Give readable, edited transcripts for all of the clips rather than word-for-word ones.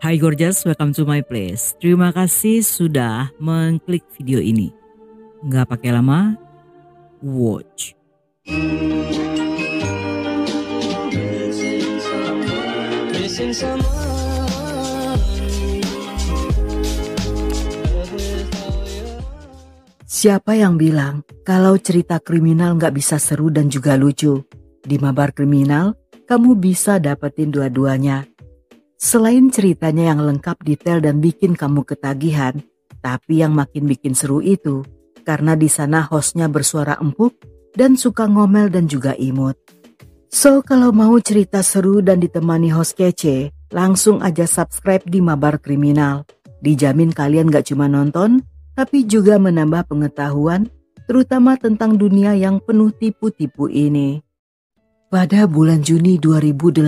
Hai Gorgeous, welcome to my place. Terima kasih sudah mengklik video ini. Nggak pakai lama, watch. Siapa yang bilang kalau cerita kriminal nggak bisa seru dan juga lucu? Di Mabar Kriminal, kamu bisa dapetin dua-duanya. Selain ceritanya yang lengkap, detail, dan bikin kamu ketagihan, tapi yang makin bikin seru itu, karena di sana hostnya bersuara empuk dan suka ngomel dan juga imut. So, kalau mau cerita seru dan ditemani host kece, langsung aja subscribe di Mabar Kriminal. Dijamin kalian gak cuma nonton, tapi juga menambah pengetahuan, terutama tentang dunia yang penuh tipu-tipu ini. Pada bulan Juni 2018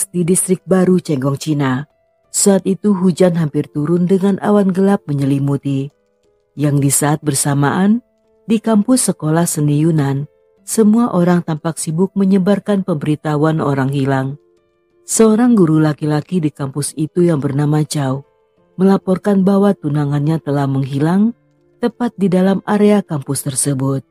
di distrik baru Chenggong, Cina, saat itu hujan hampir turun dengan awan gelap menyelimuti. Yang di saat bersamaan, di kampus sekolah seni Yunan, semua orang tampak sibuk menyebarkan pemberitahuan orang hilang. Seorang guru laki-laki di kampus itu yang bernama Chow melaporkan bahwa tunangannya telah menghilang tepat di dalam area kampus tersebut.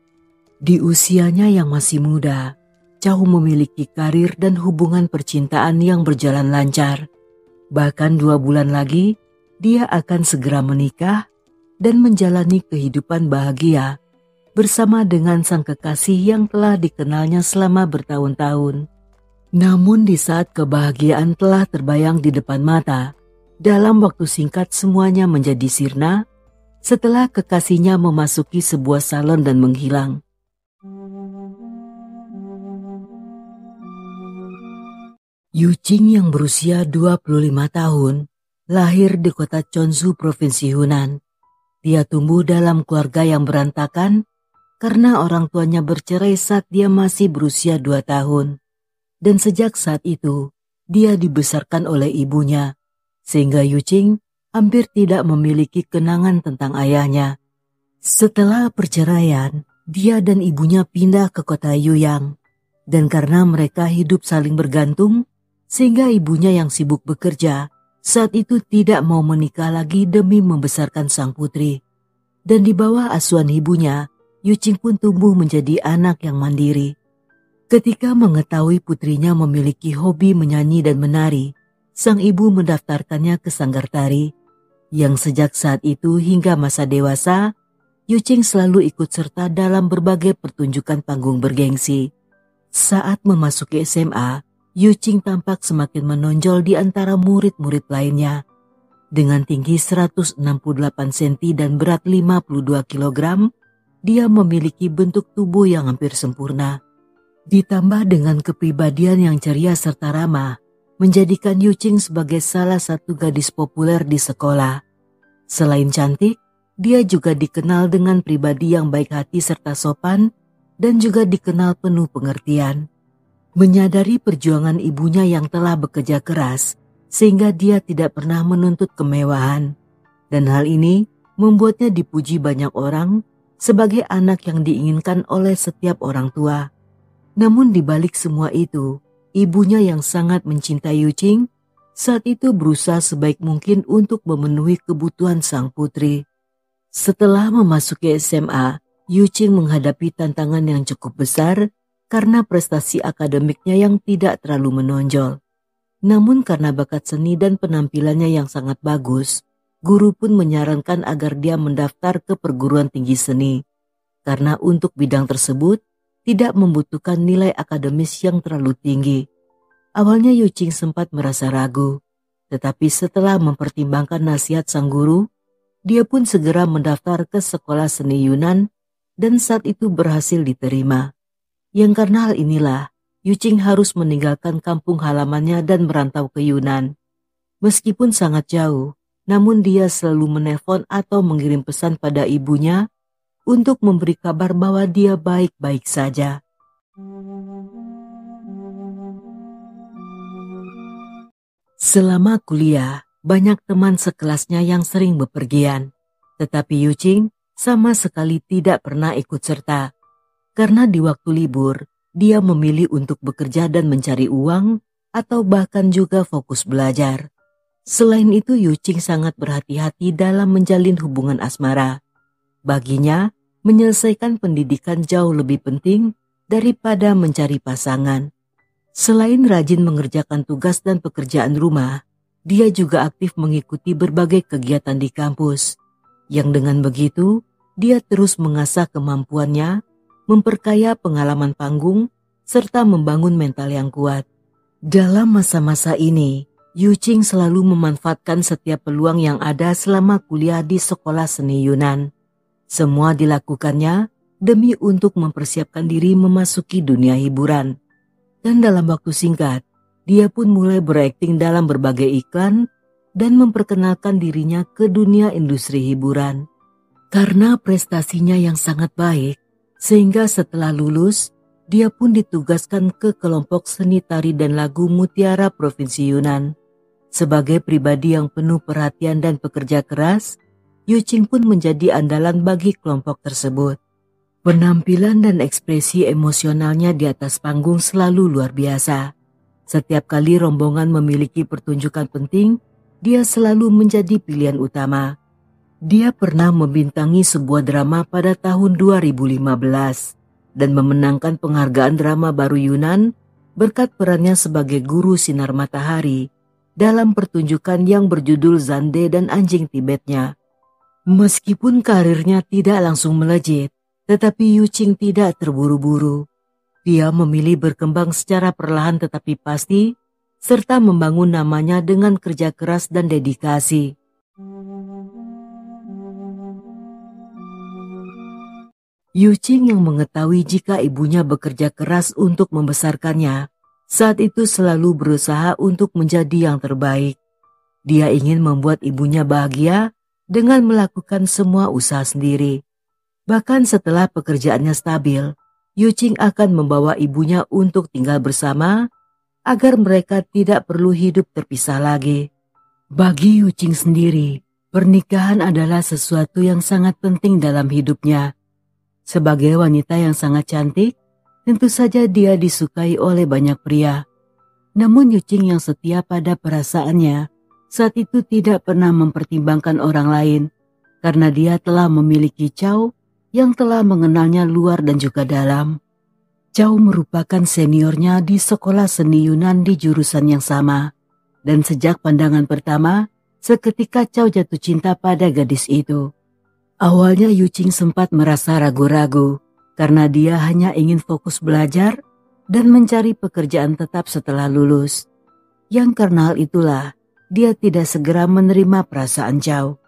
Di usianya yang masih muda, Chow memiliki karir dan hubungan percintaan yang berjalan lancar. Bahkan 2 bulan lagi, dia akan segera menikah dan menjalani kehidupan bahagia bersama dengan sang kekasih yang telah dikenalnya selama bertahun-tahun. Namun di saat kebahagiaan telah terbayang di depan mata, dalam waktu singkat semuanya menjadi sirna setelah kekasihnya memasuki sebuah salon dan menghilang. Yuqing yang berusia 25 tahun, lahir di kota Chonzhou, Provinsi Hunan. Dia tumbuh dalam keluarga yang berantakan karena orang tuanya bercerai saat dia masih berusia 2 tahun. Dan sejak saat itu, dia dibesarkan oleh ibunya, sehingga Yuqing hampir tidak memiliki kenangan tentang ayahnya. Setelah perceraian, dia dan ibunya pindah ke kota Yuyang. Dan karena mereka hidup saling bergantung, sehingga ibunya yang sibuk bekerja saat itu tidak mau menikah lagi demi membesarkan sang putri. Dan di bawah asuhan ibunya, Yuqing pun tumbuh menjadi anak yang mandiri. Ketika mengetahui putrinya memiliki hobi menyanyi dan menari, sang ibu mendaftarkannya ke sanggar tari, yang sejak saat itu hingga masa dewasa, Yuqing selalu ikut serta dalam berbagai pertunjukan panggung bergengsi. Saat memasuki SMA, Yuqing tampak semakin menonjol di antara murid-murid lainnya. Dengan tinggi 168 cm dan berat 52 kg, dia memiliki bentuk tubuh yang hampir sempurna. Ditambah dengan kepribadian yang ceria serta ramah, menjadikan Yuqing sebagai salah satu gadis populer di sekolah. Selain cantik, dia juga dikenal dengan pribadi yang baik hati serta sopan, dan juga dikenal penuh pengertian. Menyadari perjuangan ibunya yang telah bekerja keras, sehingga dia tidak pernah menuntut kemewahan. Dan hal ini membuatnya dipuji banyak orang sebagai anak yang diinginkan oleh setiap orang tua. Namun di balik semua itu, ibunya yang sangat mencintai Yuqing saat itu berusaha sebaik mungkin untuk memenuhi kebutuhan sang putri. Setelah memasuki SMA, Yuqing menghadapi tantangan yang cukup besar karena prestasi akademiknya yang tidak terlalu menonjol. Namun karena bakat seni dan penampilannya yang sangat bagus, guru pun menyarankan agar dia mendaftar ke perguruan tinggi seni. Karena untuk bidang tersebut tidak membutuhkan nilai akademis yang terlalu tinggi. Awalnya Yuqing sempat merasa ragu, tetapi setelah mempertimbangkan nasihat sang guru, dia pun segera mendaftar ke sekolah seni Yunan dan saat itu berhasil diterima. Yang karena hal inilah, Yuqing harus meninggalkan kampung halamannya dan merantau ke Yunan. Meskipun sangat jauh, namun dia selalu menelpon atau mengirim pesan pada ibunya untuk memberi kabar bahwa dia baik-baik saja. Selama kuliah, banyak teman sekelasnya yang sering bepergian, tetapi Yuqing sama sekali tidak pernah ikut serta. Karena di waktu libur, dia memilih untuk bekerja dan mencari uang atau bahkan juga fokus belajar. Selain itu, Yuqing sangat berhati-hati dalam menjalin hubungan asmara. Baginya, menyelesaikan pendidikan jauh lebih penting daripada mencari pasangan. Selain rajin mengerjakan tugas dan pekerjaan rumah, dia juga aktif mengikuti berbagai kegiatan di kampus. Yang dengan begitu, dia terus mengasah kemampuannya, memperkaya pengalaman panggung, serta membangun mental yang kuat. Dalam masa-masa ini, Yuqing selalu memanfaatkan setiap peluang yang ada selama kuliah di sekolah seni Yunan. Semua dilakukannya demi untuk mempersiapkan diri memasuki dunia hiburan. Dan dalam waktu singkat, dia pun mulai berakting dalam berbagai iklan dan memperkenalkan dirinya ke dunia industri hiburan. Karena prestasinya yang sangat baik, sehingga setelah lulus, dia pun ditugaskan ke kelompok seni tari dan lagu Mutiara Provinsi Yunan. Sebagai pribadi yang penuh perhatian dan pekerja keras, Yuqing pun menjadi andalan bagi kelompok tersebut. Penampilan dan ekspresi emosionalnya di atas panggung selalu luar biasa. Setiap kali rombongan memiliki pertunjukan penting, dia selalu menjadi pilihan utama. Dia pernah membintangi sebuah drama pada tahun 2015 dan memenangkan penghargaan drama baru Yunan berkat perannya sebagai guru sinar matahari dalam pertunjukan yang berjudul Zande dan Anjing Tibetnya. Meskipun karirnya tidak langsung melejit, tetapi Yuqing tidak terburu-buru. Dia memilih berkembang secara perlahan tetapi pasti, serta membangun namanya dengan kerja keras dan dedikasi. Yuqing yang mengetahui jika ibunya bekerja keras untuk membesarkannya, saat itu selalu berusaha untuk menjadi yang terbaik. Dia ingin membuat ibunya bahagia dengan melakukan semua usaha sendiri. Bahkan setelah pekerjaannya stabil, Yuqing akan membawa ibunya untuk tinggal bersama agar mereka tidak perlu hidup terpisah lagi. Bagi Yuqing sendiri, pernikahan adalah sesuatu yang sangat penting dalam hidupnya. Sebagai wanita yang sangat cantik, tentu saja dia disukai oleh banyak pria. Namun Yuqing yang setia pada perasaannya saat itu tidak pernah mempertimbangkan orang lain karena dia telah memiliki Chow yang telah mengenalnya luar dan juga dalam. Chow merupakan seniornya di sekolah seni Yunan di jurusan yang sama. Dan sejak pandangan pertama, seketika Chow jatuh cinta pada gadis itu. Awalnya Yuqing sempat merasa ragu-ragu karena dia hanya ingin fokus belajar dan mencari pekerjaan tetap setelah lulus. Yang karena hal itulah dia tidak segera menerima perasaan Chow.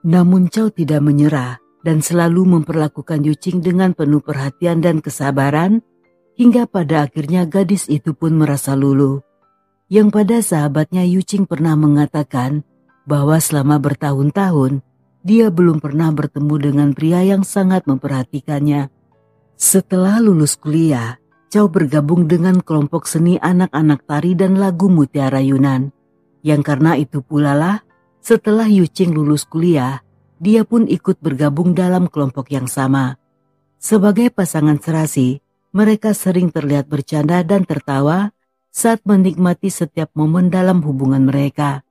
Namun Chow tidak menyerah dan selalu memperlakukan Yuqing dengan penuh perhatian dan kesabaran hingga pada akhirnya gadis itu pun merasa luluh. Yang pada sahabatnya Yuqing pernah mengatakan bahwa selama bertahun-tahun dia belum pernah bertemu dengan pria yang sangat memperhatikannya. Setelah lulus kuliah, Chow bergabung dengan kelompok seni anak-anak tari dan lagu Mutiara Yunan. Yang karena itu pula lah, setelah Yuqing lulus kuliah, dia pun ikut bergabung dalam kelompok yang sama. Sebagai pasangan serasi, mereka sering terlihat bercanda dan tertawa saat menikmati setiap momen dalam hubungan mereka.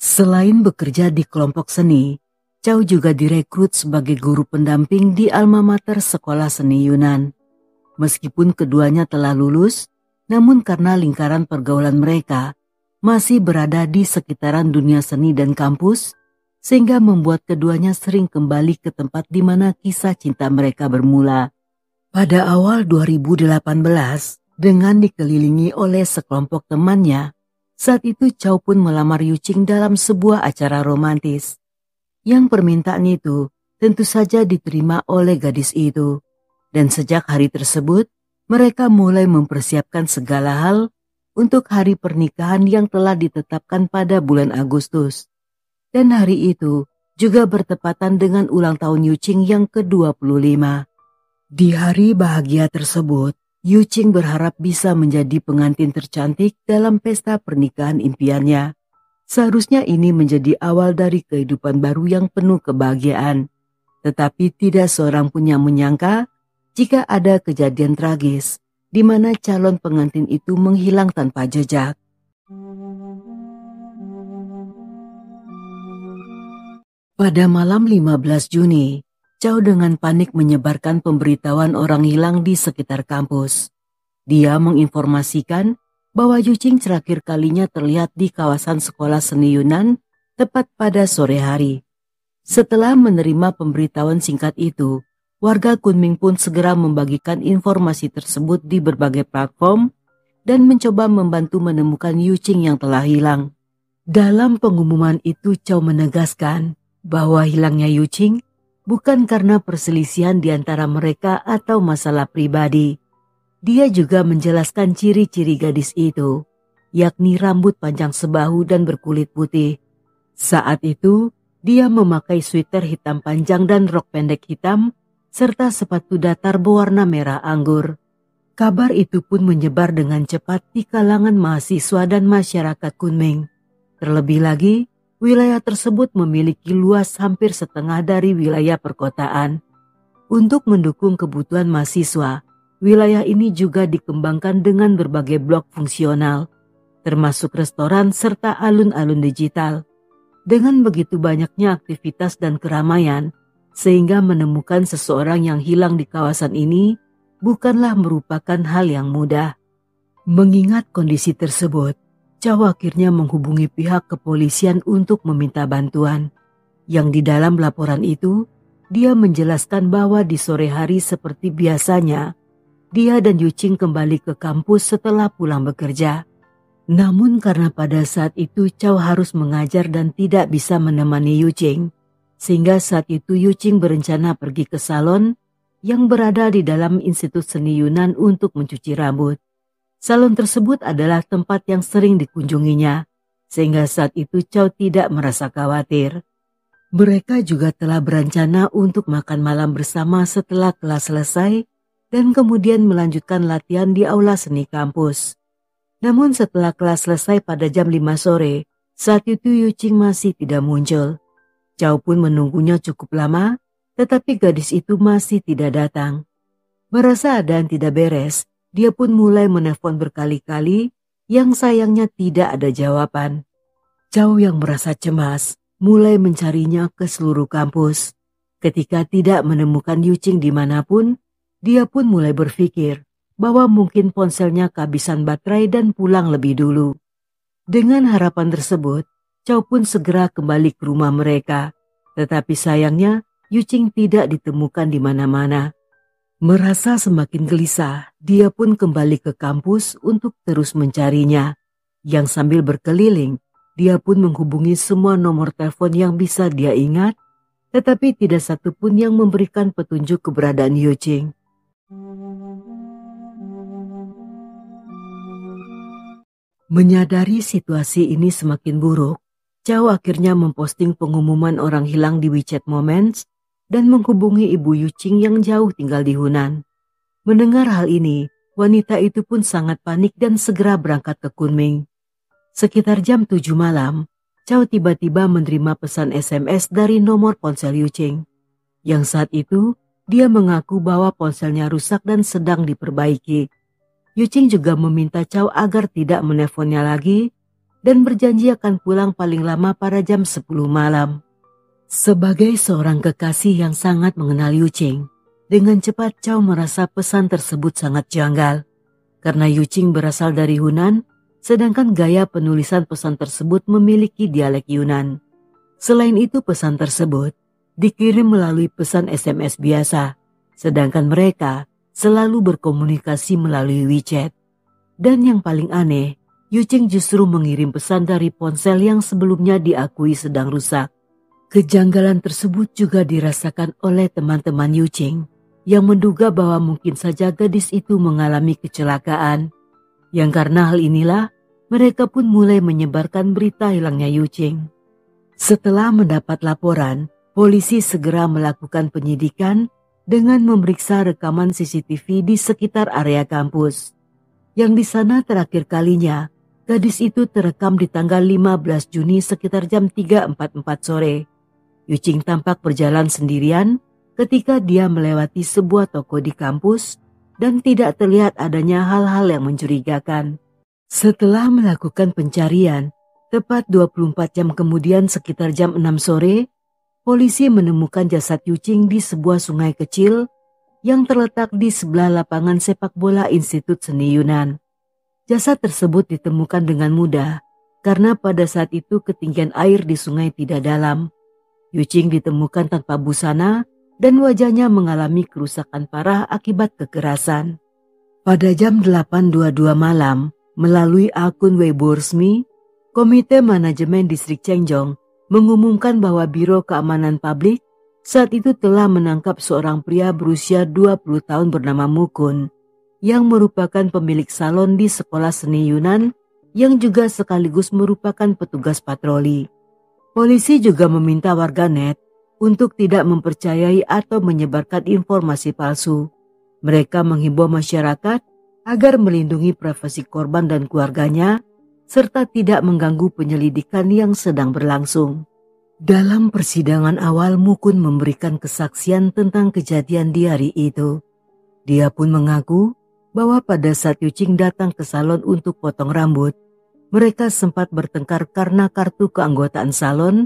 Selain bekerja di kelompok seni, Chow juga direkrut sebagai guru pendamping di alma mater sekolah seni Yunan. Meskipun keduanya telah lulus, namun karena lingkaran pergaulan mereka masih berada di sekitaran dunia seni dan kampus, sehingga membuat keduanya sering kembali ke tempat di mana kisah cinta mereka bermula. Pada awal 2018, dengan dikelilingi oleh sekelompok temannya, saat itu Chow pun melamar Yuqing dalam sebuah acara romantis. Yang permintaan itu tentu saja diterima oleh gadis itu. Dan sejak hari tersebut, mereka mulai mempersiapkan segala hal untuk hari pernikahan yang telah ditetapkan pada bulan Agustus. Dan hari itu juga bertepatan dengan ulang tahun Yuqing yang ke-25. Di hari bahagia tersebut, Yuqing berharap bisa menjadi pengantin tercantik dalam pesta pernikahan impiannya. Seharusnya ini menjadi awal dari kehidupan baru yang penuh kebahagiaan. Tetapi tidak seorang pun yang menyangka jika ada kejadian tragis di mana calon pengantin itu menghilang tanpa jejak. Pada malam 15 Juni, Chow dengan panik menyebarkan pemberitahuan orang hilang di sekitar kampus. Dia menginformasikan bahwa Yuqing terakhir kalinya terlihat di kawasan sekolah seni Yunan tepat pada sore hari. Setelah menerima pemberitahuan singkat itu, warga Kunming pun segera membagikan informasi tersebut di berbagai platform dan mencoba membantu menemukan Yuqing yang telah hilang. Dalam pengumuman itu, Chow menegaskan bahwa hilangnya Yuqing bukan karena perselisihan di antara mereka atau masalah pribadi. Dia juga menjelaskan ciri-ciri gadis itu, yakni rambut panjang sebahu dan berkulit putih. Saat itu, dia memakai sweater hitam panjang dan rok pendek hitam, serta sepatu datar berwarna merah anggur. Kabar itu pun menyebar dengan cepat di kalangan mahasiswa dan masyarakat Kunming. Terlebih lagi, wilayah tersebut memiliki luas hampir setengah dari wilayah perkotaan. Untuk mendukung kebutuhan mahasiswa, wilayah ini juga dikembangkan dengan berbagai blok fungsional, termasuk restoran serta alun-alun digital. Dengan begitu banyaknya aktivitas dan keramaian, sehingga menemukan seseorang yang hilang di kawasan ini bukanlah merupakan hal yang mudah. Mengingat kondisi tersebut, Chow akhirnya menghubungi pihak kepolisian untuk meminta bantuan. Yang di dalam laporan itu, dia menjelaskan bahwa di sore hari seperti biasanya, dia dan Yuqing kembali ke kampus setelah pulang bekerja. Namun karena pada saat itu Chow harus mengajar dan tidak bisa menemani Yuqing, sehingga saat itu Yuqing berencana pergi ke salon yang berada di dalam Institut Seni Yunan untuk mencuci rambut. Salon tersebut adalah tempat yang sering dikunjunginya, sehingga saat itu Chow tidak merasa khawatir. Mereka juga telah berencana untuk makan malam bersama setelah kelas selesai dan kemudian melanjutkan latihan di aula seni kampus. Namun setelah kelas selesai pada jam 5 sore, saat itu Yuqing masih tidak muncul. Chow pun menunggunya cukup lama, tetapi gadis itu masih tidak datang. Merasa ada yang tidak beres, dia pun mulai menelpon berkali-kali yang sayangnya tidak ada jawaban. Chow yang merasa cemas mulai mencarinya ke seluruh kampus. Ketika tidak menemukan Yuqing dimanapun, dia pun mulai berpikir bahwa mungkin ponselnya kehabisan baterai dan pulang lebih dulu. Dengan harapan tersebut, Chow pun segera kembali ke rumah mereka. Tetapi sayangnya Yuqing tidak ditemukan di mana-mana. Merasa semakin gelisah, dia pun kembali ke kampus untuk terus mencarinya. Yang sambil berkeliling, dia pun menghubungi semua nomor telepon yang bisa dia ingat, tetapi tidak satu pun yang memberikan petunjuk keberadaan Yuqing. Menyadari situasi ini semakin buruk, Chow akhirnya memposting pengumuman orang hilang di WeChat Moments dan menghubungi ibu Yuqing yang jauh tinggal di Hunan. Mendengar hal ini, wanita itu pun sangat panik dan segera berangkat ke Kunming. Sekitar jam 7 malam, Chow tiba-tiba menerima pesan SMS dari nomor ponsel Yuqing. Yang saat itu, dia mengaku bahwa ponselnya rusak dan sedang diperbaiki. Yuqing juga meminta Chow agar tidak menelponnya lagi dan berjanji akan pulang paling lama pada jam 10 malam. Sebagai seorang kekasih yang sangat mengenal Yuqing, dengan cepat Chow merasa pesan tersebut sangat janggal. Karena Yuqing berasal dari Hunan, sedangkan gaya penulisan pesan tersebut memiliki dialek Yunan. Selain itu pesan tersebut dikirim melalui pesan SMS biasa, sedangkan mereka selalu berkomunikasi melalui WeChat. Dan yang paling aneh, Yuqing justru mengirim pesan dari ponsel yang sebelumnya diakui sedang rusak. Kejanggalan tersebut juga dirasakan oleh teman-teman Yuqing yang menduga bahwa mungkin saja gadis itu mengalami kecelakaan. Yang karena hal inilah, mereka pun mulai menyebarkan berita hilangnya Yuqing. Setelah mendapat laporan, polisi segera melakukan penyidikan dengan memeriksa rekaman CCTV di sekitar area kampus. Yang di sana terakhir kalinya, gadis itu terekam di tanggal 15 Juni sekitar jam 3.44 sore. Yuqing tampak berjalan sendirian ketika dia melewati sebuah toko di kampus dan tidak terlihat adanya hal-hal yang mencurigakan. Setelah melakukan pencarian, tepat 24 jam kemudian sekitar jam 6 sore, polisi menemukan jasad Yuching di sebuah sungai kecil yang terletak di sebelah lapangan sepak bola Institut Seni Yunan. Jasad tersebut ditemukan dengan mudah karena pada saat itu ketinggian air di sungai tidak dalam. Yuching ditemukan tanpa busana dan wajahnya mengalami kerusakan parah akibat kekerasan. Pada jam 8.22 malam, melalui akun Weibo resmi, Komite Manajemen Distrik Chengjong mengumumkan bahwa Biro Keamanan Publik saat itu telah menangkap seorang pria berusia 20 tahun bernama Mukun yang merupakan pemilik salon di sekolah seni Yunan yang juga sekaligus merupakan petugas patroli. Polisi juga meminta warganet untuk tidak mempercayai atau menyebarkan informasi palsu. Mereka menghimbau masyarakat agar melindungi privasi korban dan keluarganya serta tidak mengganggu penyelidikan yang sedang berlangsung. Dalam persidangan awal, Mukun memberikan kesaksian tentang kejadian di hari itu. Dia pun mengaku bahwa pada saat Yuching datang ke salon untuk potong rambut, mereka sempat bertengkar karena kartu keanggotaan salon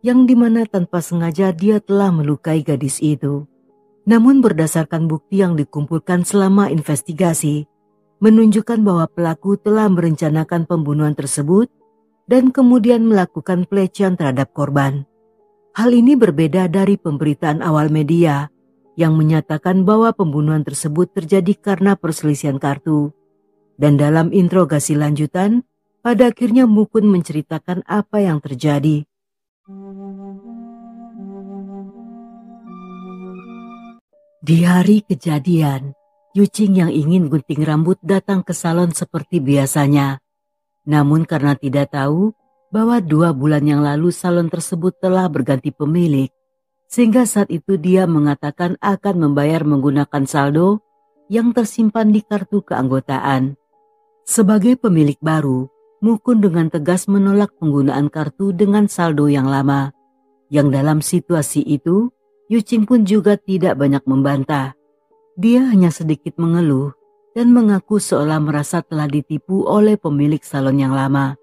yang dimana tanpa sengaja dia telah melukai gadis itu. Namun berdasarkan bukti yang dikumpulkan selama investigasi, menunjukkan bahwa pelaku telah merencanakan pembunuhan tersebut dan kemudian melakukan pelecehan terhadap korban. Hal ini berbeda dari pemberitaan awal media yang menyatakan bahwa pembunuhan tersebut terjadi karena perselisihan kartu. Dan dalam interogasi lanjutan, pada akhirnya Mukun menceritakan apa yang terjadi. Di hari kejadian, Yuching yang ingin gunting rambut datang ke salon seperti biasanya. Namun karena tidak tahu bahwa 2 bulan yang lalu salon tersebut telah berganti pemilik, sehingga saat itu dia mengatakan akan membayar menggunakan saldo yang tersimpan di kartu keanggotaan. Sebagai pemilik baru, Mukun dengan tegas menolak penggunaan kartu dengan saldo yang lama. Yang dalam situasi itu, Yuching pun juga tidak banyak membantah. Dia hanya sedikit mengeluh dan mengaku seolah merasa telah ditipu oleh pemilik salon yang lama.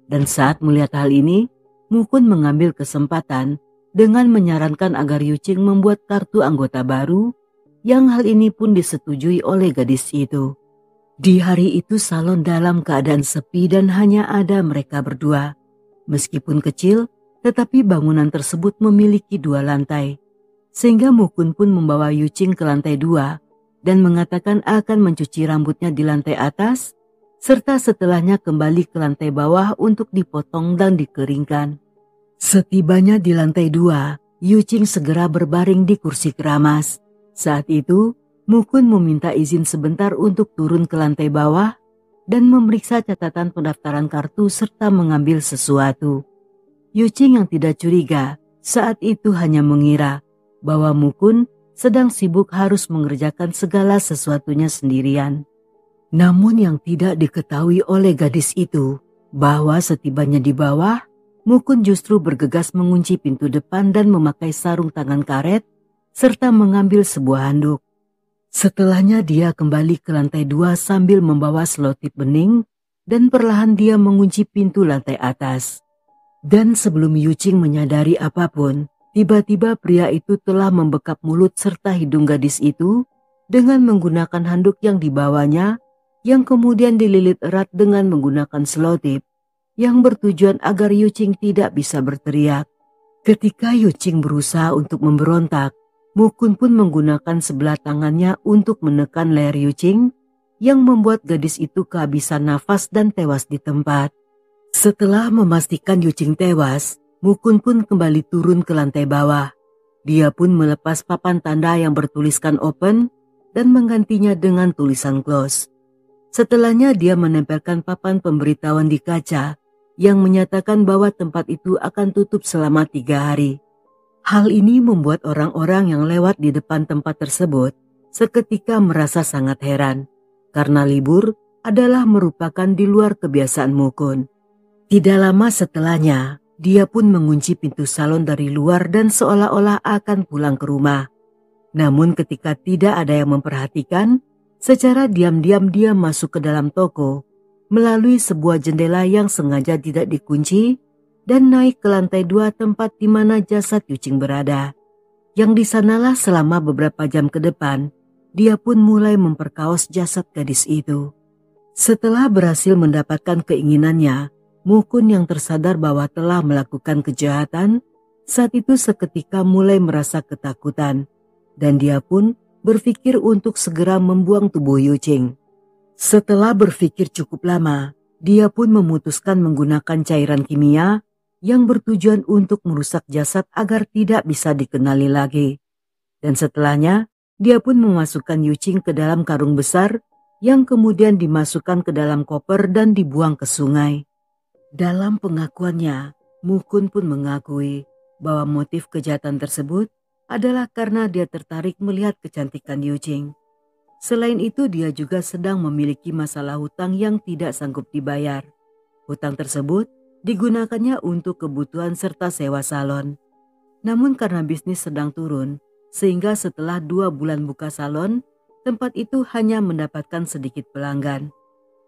Dan saat melihat hal ini, Mukun mengambil kesempatan dengan menyarankan agar Yuching membuat kartu anggota baru, yang hal ini pun disetujui oleh gadis itu. Di hari itu salon dalam keadaan sepi dan hanya ada mereka berdua. Meskipun kecil, tetapi bangunan tersebut memiliki 2 lantai. Sehingga Mukun pun membawa Yuching ke lantai 2 dan mengatakan akan mencuci rambutnya di lantai atas, serta setelahnya kembali ke lantai bawah untuk dipotong dan dikeringkan. Setibanya di lantai 2, Yuching segera berbaring di kursi keramas. Saat itu, Mukun meminta izin sebentar untuk turun ke lantai bawah dan memeriksa catatan pendaftaran kartu serta mengambil sesuatu. Yuching yang tidak curiga saat itu hanya mengira bahwa Mukun sedang sibuk harus mengerjakan segala sesuatunya sendirian. Namun yang tidak diketahui oleh gadis itu bahwa setibanya di bawah, Mukun justru bergegas mengunci pintu depan dan memakai sarung tangan karet serta mengambil sebuah handuk. Setelahnya dia kembali ke lantai 2 sambil membawa selotip bening dan perlahan dia mengunci pintu lantai atas. Dan sebelum Yuching menyadari apapun, tiba-tiba pria itu telah membekap mulut serta hidung gadis itu dengan menggunakan handuk yang dibawanya yang kemudian dililit erat dengan menggunakan selotip yang bertujuan agar Yuching tidak bisa berteriak. Ketika Yuching berusaha untuk memberontak, Mukun pun menggunakan sebelah tangannya untuk menekan leher Yuching yang membuat gadis itu kehabisan nafas dan tewas di tempat. Setelah memastikan Yuching tewas, Mukun pun kembali turun ke lantai bawah. Dia pun melepas papan tanda yang bertuliskan open dan menggantinya dengan tulisan close. Setelahnya dia menempelkan papan pemberitahuan di kaca yang menyatakan bahwa tempat itu akan tutup selama 3 hari. Hal ini membuat orang-orang yang lewat di depan tempat tersebut seketika merasa sangat heran, karena libur adalah merupakan di luar kebiasaan Mukun. Tidak lama setelahnya, dia pun mengunci pintu salon dari luar dan seolah-olah akan pulang ke rumah. Namun ketika tidak ada yang memperhatikan, secara diam-diam dia masuk ke dalam toko melalui sebuah jendela yang sengaja tidak dikunci dan naik ke lantai 2 tempat di mana jasad Yuching berada. Yang di sanalah selama beberapa jam ke depan, dia pun mulai memperkaos jasad gadis itu. Setelah berhasil mendapatkan keinginannya, Mukun yang tersadar bahwa telah melakukan kejahatan, saat itu seketika mulai merasa ketakutan, dan dia pun berpikir untuk segera membuang tubuh Yuching. Setelah berpikir cukup lama, dia pun memutuskan menggunakan cairan kimia yang bertujuan untuk merusak jasad agar tidak bisa dikenali lagi. Dan setelahnya, dia pun memasukkan Yuching ke dalam karung besar yang kemudian dimasukkan ke dalam koper dan dibuang ke sungai. Dalam pengakuannya, Mukun pun mengakui bahwa motif kejahatan tersebut adalah karena dia tertarik melihat kecantikan Yuching. Selain itu, dia juga sedang memiliki masalah hutang yang tidak sanggup dibayar. Hutang tersebut digunakannya untuk kebutuhan serta sewa salon. Namun karena bisnis sedang turun, sehingga setelah 2 bulan buka salon, tempat itu hanya mendapatkan sedikit pelanggan.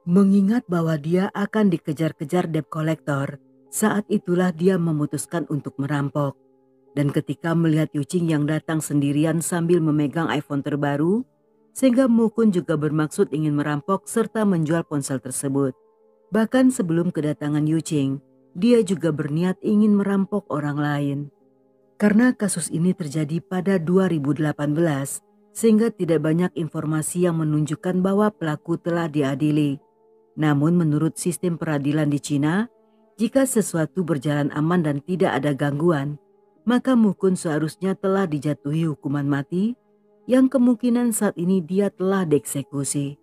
Mengingat bahwa dia akan dikejar-kejar debt collector, saat itulah dia memutuskan untuk merampok. Dan ketika melihat Yuching yang datang sendirian sambil memegang iPhone terbaru, sehingga Mukun juga bermaksud ingin merampok serta menjual ponsel tersebut. Bahkan sebelum kedatangan Yuching, dia juga berniat ingin merampok orang lain. Karena kasus ini terjadi pada 2018, sehingga tidak banyak informasi yang menunjukkan bahwa pelaku telah diadili. Namun menurut sistem peradilan di Cina, jika sesuatu berjalan aman dan tidak ada gangguan, maka Mukun seharusnya telah dijatuhi hukuman mati, yang kemungkinan saat ini dia telah dieksekusi.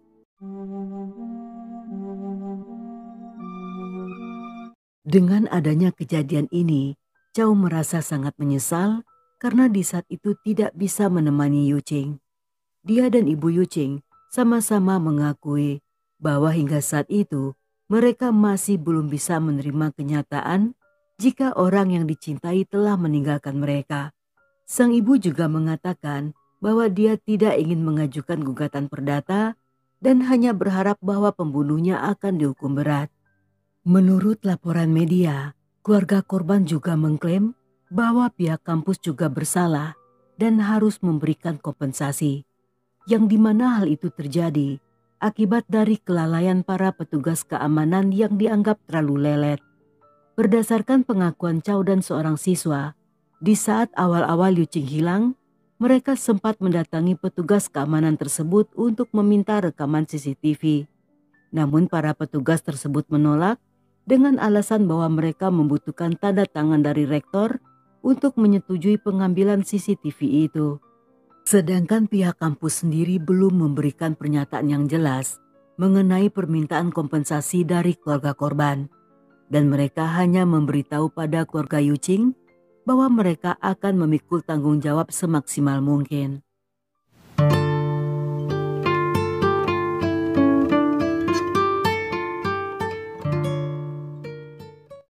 Dengan adanya kejadian ini, Chow merasa sangat menyesal karena di saat itu tidak bisa menemani Yuching. Dia dan ibu Yuching sama-sama mengakui bahwa hingga saat itu mereka masih belum bisa menerima kenyataan jika orang yang dicintai telah meninggalkan mereka. Sang ibu juga mengatakan bahwa dia tidak ingin mengajukan gugatan perdata dan hanya berharap bahwa pembunuhnya akan dihukum berat. Menurut laporan media, keluarga korban juga mengklaim bahwa pihak kampus juga bersalah dan harus memberikan kompensasi, yang dimana hal itu terjadi akibat dari kelalaian para petugas keamanan yang dianggap terlalu lelet. Berdasarkan pengakuan Chow dan seorang siswa, di saat awal-awal Yuching hilang, mereka sempat mendatangi petugas keamanan tersebut untuk meminta rekaman CCTV. Namun para petugas tersebut menolak dengan alasan bahwa mereka membutuhkan tanda tangan dari rektor untuk menyetujui pengambilan CCTV itu. Sedangkan pihak kampus sendiri belum memberikan pernyataan yang jelas mengenai permintaan kompensasi dari keluarga korban. Dan mereka hanya memberitahu pada keluarga Yuching bahwa mereka akan memikul tanggung jawab semaksimal mungkin.